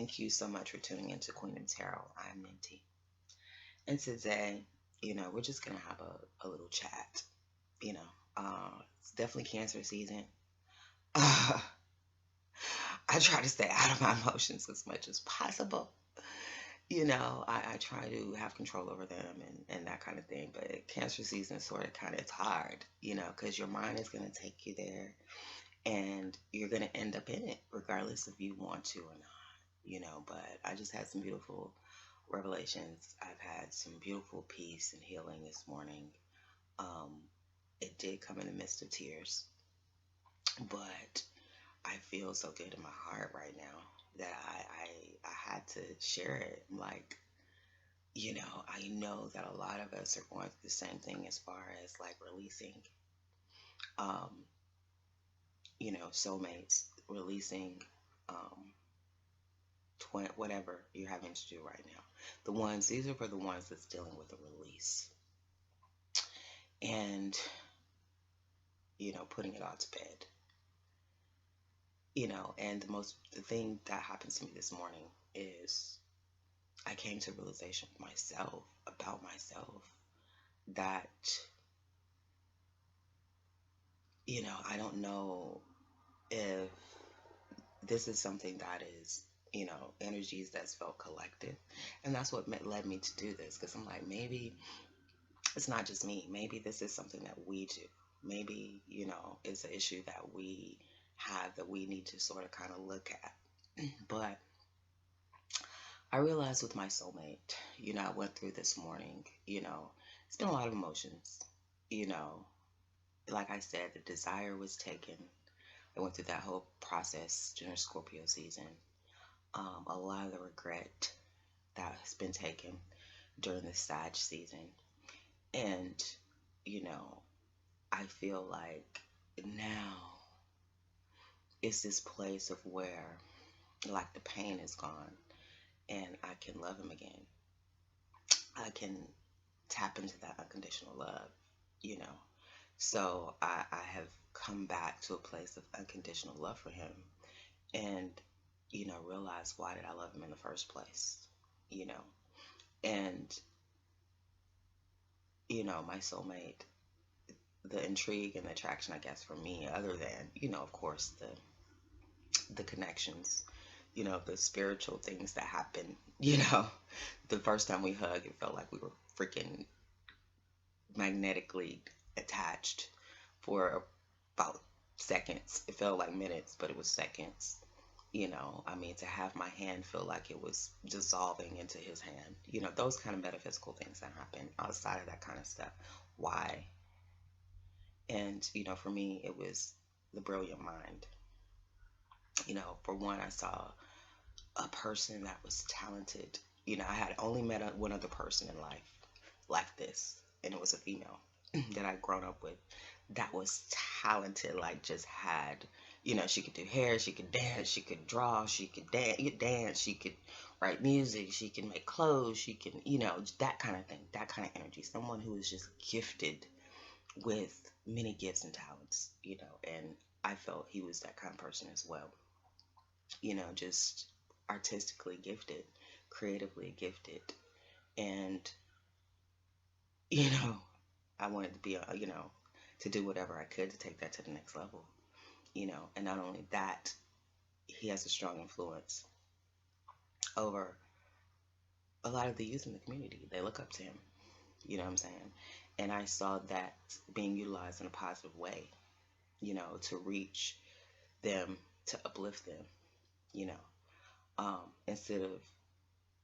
Thank you so much for tuning into Queen and Tarot. I'm Ninti. And today, we're just going to have a little chat. You know, it's definitely Cancer season. I try to stay out of my emotions as much as possible. I try to have control over them and that kind of thing. But Cancer season sort of kind of it's hard, because your mind is going to take you there and you're going to end up in it regardless if you want to or not. But I just had some beautiful revelations. I've had some beautiful peace and healing this morning. It did come in the midst of tears, but I feel so good in my heart right now that I had to share it. Like, I know that a lot of us are going through the same thing as far as like releasing, um, soulmates, releasing, whatever you're having to do right now. These are for the ones that's dealing with a release and, putting it all to bed. And the thing that happened to me this morning is I came to a realization with myself, about myself, that, I don't know if this is something that is, energies that's felt collective. And that's what led me to do this, because I'm like, maybe it's not just me. Maybe this is something that we do. Maybe, it's an issue that we have that we need to sort of kind of look at. But I realized with my soulmate, I went through this morning, it's been a lot of emotions, like I said, the desire was taken. I went through that whole process during Scorpio season. A lot of the regret that has been taken during the Sag season. And, I feel like now it's this place of where like the pain is gone and I can love him again. I can tap into that unconditional love, So I have come back to a place of unconditional love for him and, realize why did I love him in the first place, and, my soulmate, the intrigue and the attraction, I guess, for me, other than, of course, the connections, the spiritual things that happen, the first time we hugged, it felt like we were freaking magnetically attached for about seconds. It felt like minutes, but it was seconds. To have my hand feel like it was dissolving into his hand, those kind of metaphysical things that happen outside of that kind of stuff. Why? And, for me, it was the brilliant mind. For one, I saw a person that was talented. I had only met one other person in life like this, and it was a female that I'd grown up with that was talented, like just had, she could do hair, she could dance, she could draw, she could dance, she could write music, she can make clothes, she can, that kind of thing, that kind of energy. Someone who is just gifted with many gifts and talents, and I felt he was that kind of person as well. Just artistically gifted, creatively gifted, and, I wanted to be, to do whatever I could to take that to the next level, and not only that, he has a strong influence over a lot of the youth in the community. They look up to him, you know what I'm saying? And I saw that being utilized in a positive way, to reach them, to uplift them, instead of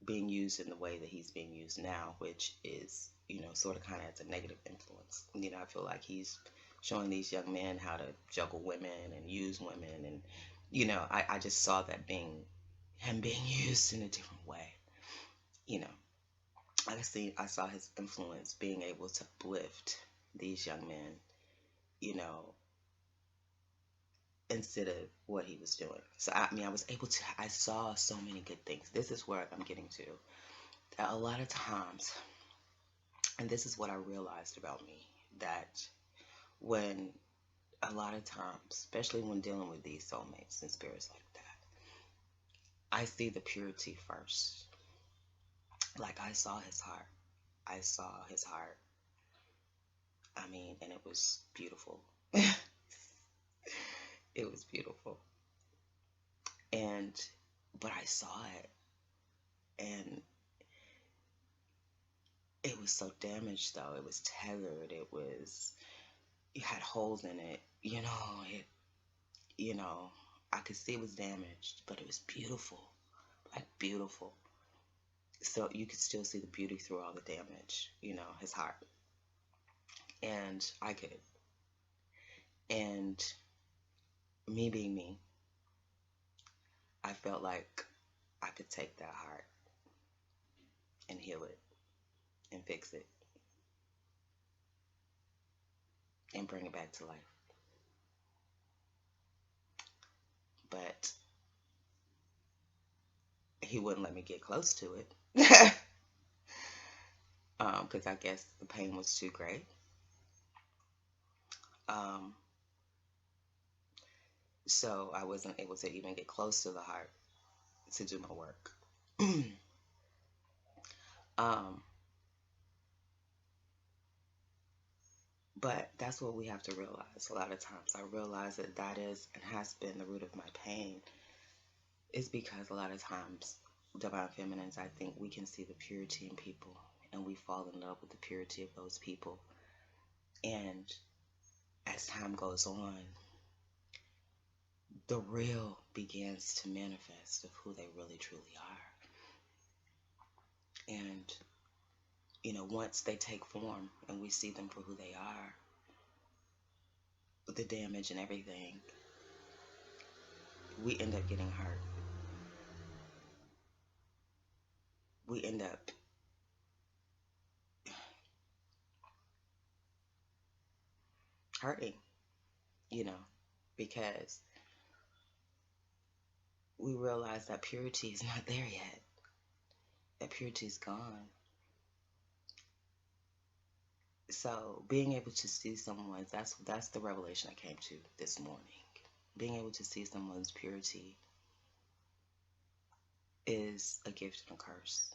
being used in the way that he's being used now, which is, sort of kind of as a negative influence. I feel like he's showing these young men how to juggle women and use women. And, I just saw that him being used in a different way. I saw his influence being able to uplift these young men, instead of what he was doing. So, I saw so many good things. This is where I'm getting to. That a lot of times, and this is what I realized about me, that when a lot of times, especially when dealing with these soulmates and spirits like that, I see the purity first. Like, I saw his heart. I saw his heart. I mean, and it was beautiful. It was beautiful. And, but I saw it, and it was so damaged though. It was tethered. It had holes in it. You know, I could see it was damaged, but it was beautiful. Like, beautiful. So you could still see the beauty through all the damage, his heart. And I could. And me being me, I felt like I could take that heart and heal it and fix it and bring it back to life. But he wouldn't let me get close to it because I guess the pain was too great. Um, so I wasn't able to even get close to the heart to do my work. um, but that's what we have to realize a lot of times. I realize that that is and has been the root of my pain, is because a lot of times, divine feminines, I think we can see the purity in people and we fall in love with the purity of those people. And as time goes on, the real begins to manifest of who they really truly are. And, once they take form and we see them for who they are, the damage and everything, we end up getting hurt. We end up hurting, because we realize that purity is not there yet. That purity is gone. So being able to see someone, that's the revelation I came to this morning. Being able to see someone's purity is a gift and a curse.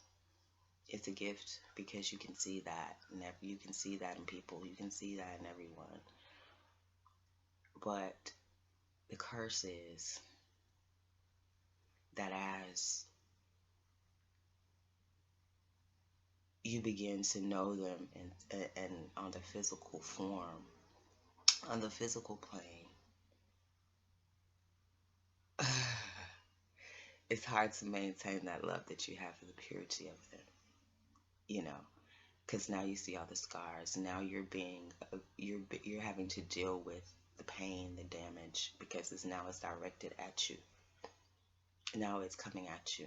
It's a gift because you can see that, and you can see that in people, you can see that in everyone. But the curse is that as you begin to know them and on the physical form, on the physical plane, it's hard to maintain that love that you have for the purity of them, because now you see all the scars. Now you're having to deal with the pain, the damage, because it's directed at you. Now it's coming at you.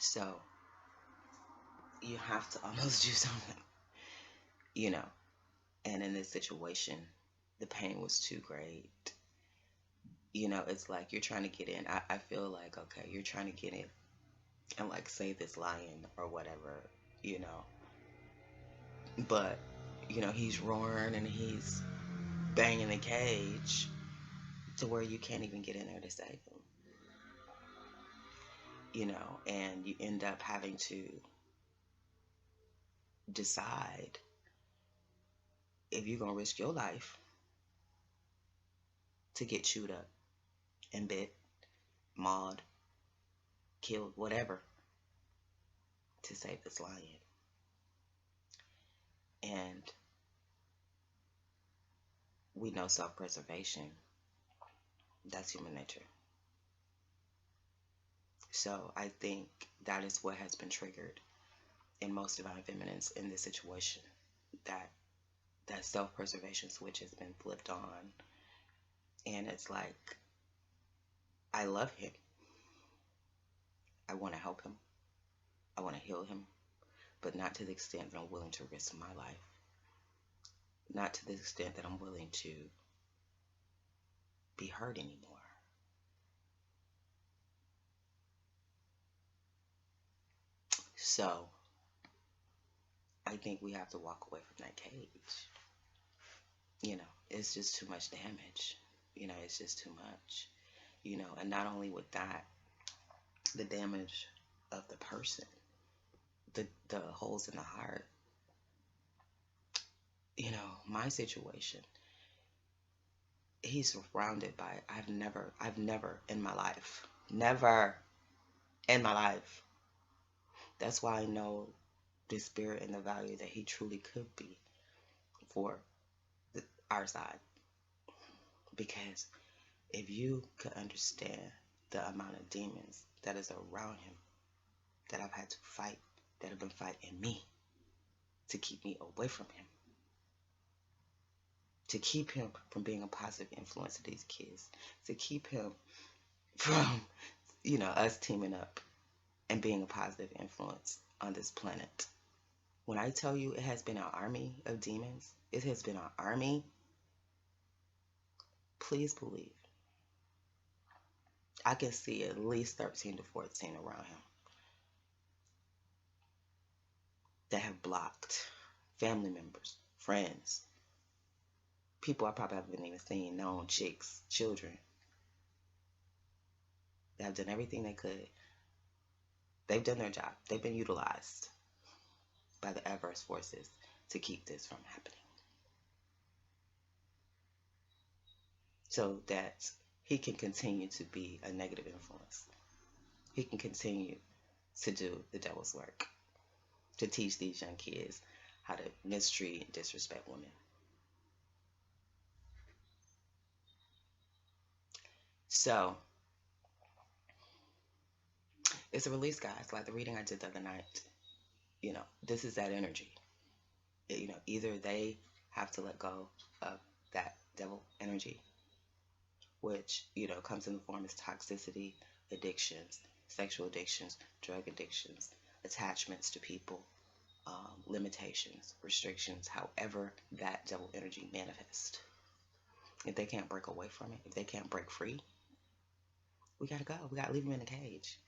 So you have to almost do something, and in this situation, the pain was too great. It's like you're trying to get in. I feel like, okay, you're trying to get in and like save this lion or whatever, but he's roaring and he's banging the cage to where you can't even get in there to save him, and you end up having to decide if you're going to risk your life to get chewed up and bit, mauled, killed, whatever, to save this lion. And we know self-preservation, that's human nature. So I think that is what has been triggered in most divine feminines in this situation, that self-preservation switch has been flipped on. And it's like, I love him, I want to help him, I want to heal him, but not to the extent that I'm willing to risk my life, not to the extent that I'm willing to be hurt anymore. So I think we have to walk away from that cage. It's just too much damage. It's just too much. And not only with that, the damage of the person, the holes in the heart. My situation, he's surrounded by, I've never in my life, never in my life. That's why I know the spirit and the value that he truly could be for our side. Because if you could understand the amount of demons that is around him, that I've had to fight, that have been fighting me to keep me away from him, to keep him from being a positive influence to these kids, to keep him from, us teaming up and being a positive influence on this planet. When I tell you it has been an army of demons, it has been an army, please believe. I can see at least 13 to 14 around him that have blocked family members, friends, people I probably haven't even seen, known, chicks, children. They have done everything they could. They've done their job. They've been utilized by the adverse forces to keep this from happening. So that he can continue to be a negative influence. He can continue to do the devil's work, to teach these young kids how to mistreat and disrespect women. So it's a release, guys. Like the reading I did the other night, this is that energy. Either they have to let go of that devil energy, which, comes in the form of toxicity, addictions, sexual addictions, drug addictions, attachments to people, limitations, restrictions, however that devil energy manifests. If they can't break away from it, if they can't break free, we gotta go. We gotta leave them in the cage.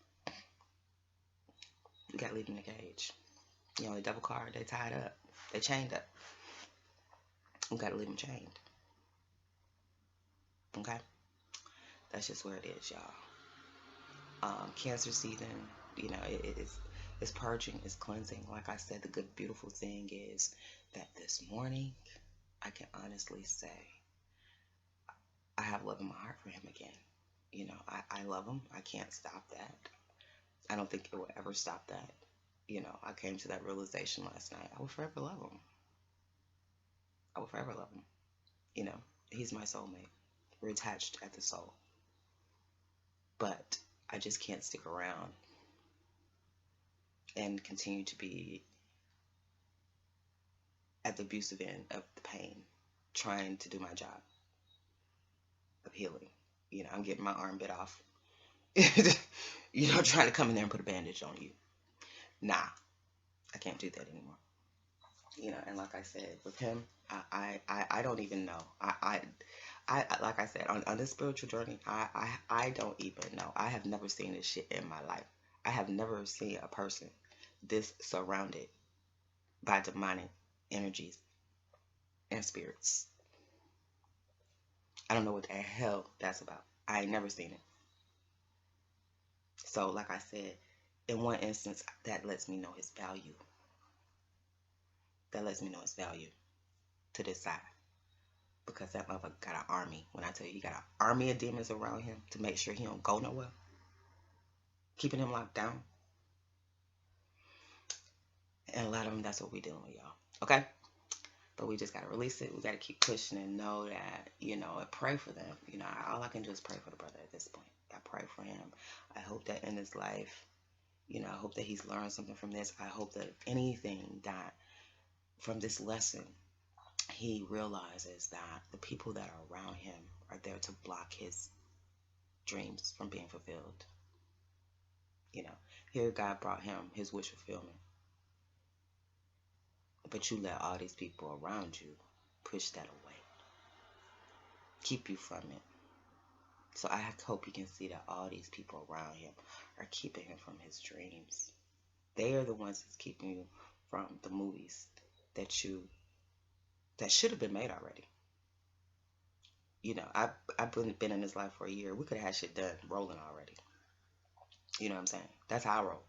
We gotta leave them in the cage. The devil card, they tied up. They chained up. We gotta leave them chained. Okay? That's just where it is, y'all. Cancer season, it's purging, it's cleansing. Like I said, the good, beautiful thing is that this morning, I can honestly say, I have love in my heart for him again. I love him. I can't stop that. I don't think it will ever stop that. I came to that realization last night. I will forever love him. I will forever love him. He's my soulmate. We're attached at the soul. But I just can't stick around and continue to be at the abusive end of the pain, trying to do my job of healing. I'm getting my arm bit off. Trying to come in there and put a bandage on you. Nah, I can't do that anymore. And like I said, with him, I don't even know. I like I said, on this spiritual journey, I don't even know. I have never seen this shit in my life. I have never seen a person this surrounded by demonic energies and spirits. I don't know what the hell that's about. I ain't never seen it. So, like I said, in one instance, that lets me know his value. That lets me know his value to this side. Because that motherfucker got an army. When I tell you he got an army of demons around him to make sure he don't go nowhere, keeping him locked down. And a lot of them, that's what we dealing with, y'all. Okay? But we just got to release it. We got to keep pushing and know that, and pray for them. All I can do is pray for the brother at this point. I pray for him. I hope that in his life, I hope that he's learned something from this. I hope that if anything, that from this lesson, he realizes that the people that are around him are there to block his dreams from being fulfilled. Here God brought him his wish fulfillment. But you let all these people around you push that away, keep you from it. So I hope he can see that all these people around him are keeping him from his dreams. They are the ones that's keeping you from the movies that should have been made already. I've been in his life for a year. We could have had shit done rolling already. You know what I'm saying? That's how I roll.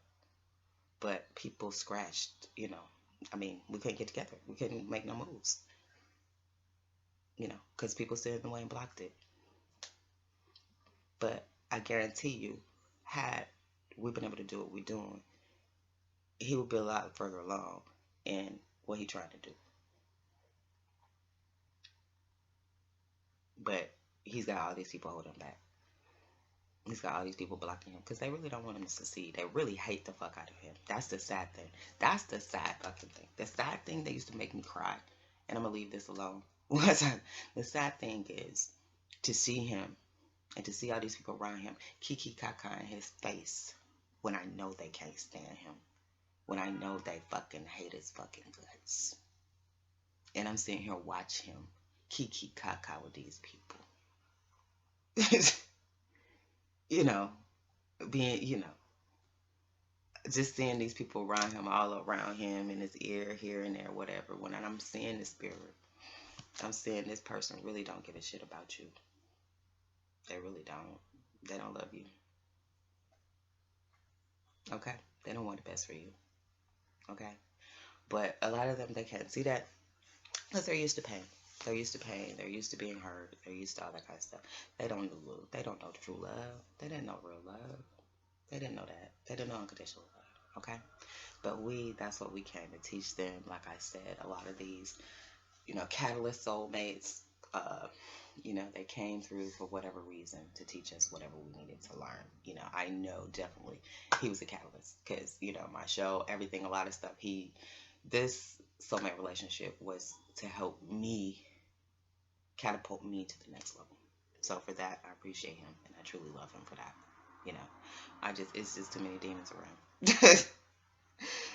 But people scratched, you know. I mean, we couldn't get together. We couldn't make no moves, you know, because people stood in the way and blocked it. But I guarantee you, had we been able to do what we're doing, he would be a lot further along in what he tried to do. But he's got all these people holding him back. He's got all these people blocking him because they really don't want him to succeed. They really hate the fuck out of him. That's the sad thing. That's the sad fucking thing. The sad thing that used to make me cry, and I'm gonna leave this alone. The sad thing is to see him and to see all these people around him kiki kaka in his face when I know they can't stand him. When I know they fucking hate his fucking guts. And I'm sitting here watch him kiki kaka with these people. You know, being, you know, just seeing these people around him, all around him, in his ear, here and there, whatever. When I'm seeing the spirit, I'm seeing this person really don't give a shit about you. They really don't. They don't love you. Okay? They don't want the best for you. Okay? But a lot of them, they can't see that because they're used to pain. They're used to pain. They're used to being hurt. They're used to all that kind of stuff. They don't know. They don't know true love. They didn't know real love. They didn't know that. They didn't know unconditional love. Okay? But that's what we came to teach them. Like I said, a lot of these, you know, catalyst soulmates, you know, they came through for whatever reason to teach us whatever we needed to learn. You know, I know definitely he was a catalyst because, you know, my show, everything, a lot of stuff, this soulmate relationship was to help me catapult me to the next level. So for that, I appreciate him and I truly love him for that. You know, it's just too many demons around.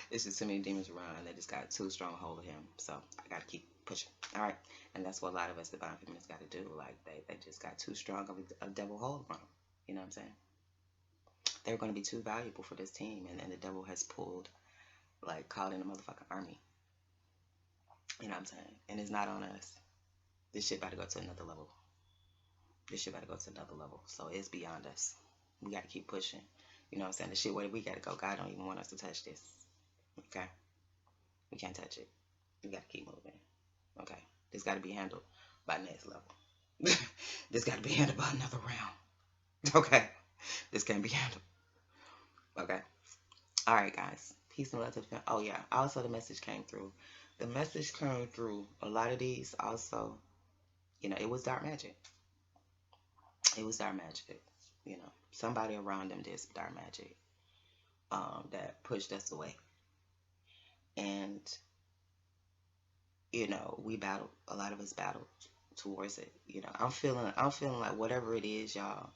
It's just too many demons around, and they just got too strong a hold of him. So I got to keep pushing. All right, and that's what a lot of us divine feminists got to do. Like they just got too strong of a devil hold around. You know what I'm saying? They're going to be too valuable for this team, and then the devil has pulled, like, called in a motherfucking army. You know what I'm saying? And it's not on us. This shit about to go to another level. This shit about to go to another level. So it's beyond us. We got to keep pushing. You know what I'm saying? The shit where we got to go. God don't even want us to touch this. Okay? We can't touch it. We got to keep moving. Okay? This got to be handled by next level. This got to be handled by another round. Okay? This can't be handled. Okay? All right, guys. Peace and love to the family. Oh, yeah. Also, the message came through. The message came through. A lot of these also, you know, it was dark magic. It was dark magic. You know, somebody around them did some dark magic that pushed us away. And, you know, we battled. A lot of us battled towards it. You know, I'm feeling like whatever it is, y'all,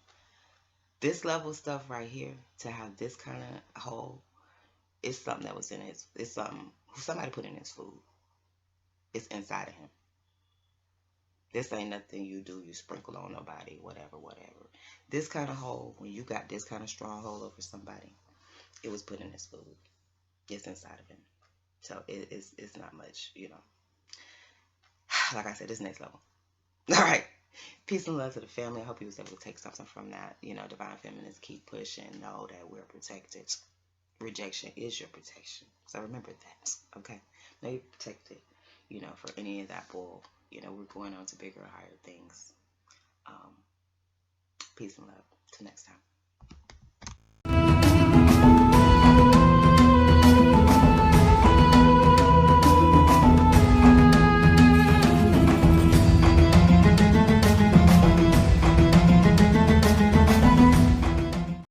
this level stuff right here, to have this kind of hole, it's something that was in his, it's something somebody put in his food. It's inside of him. This ain't nothing you do, you sprinkle on nobody, whatever. This kind of hole, when you got this kind of strong hold over somebody, it was put in his food. It's inside of him. So it's not much, you know. Like I said, it's next level. All right. Peace and love to the family. I hope you was able to take something from that. You know, divine feminists, keep pushing. Know that we're protected. Rejection is your protection. So remember that. Okay. Know you're protected, you know, for any of that bull. You know, we're going on to bigger, higher things. Peace and love. Till next time.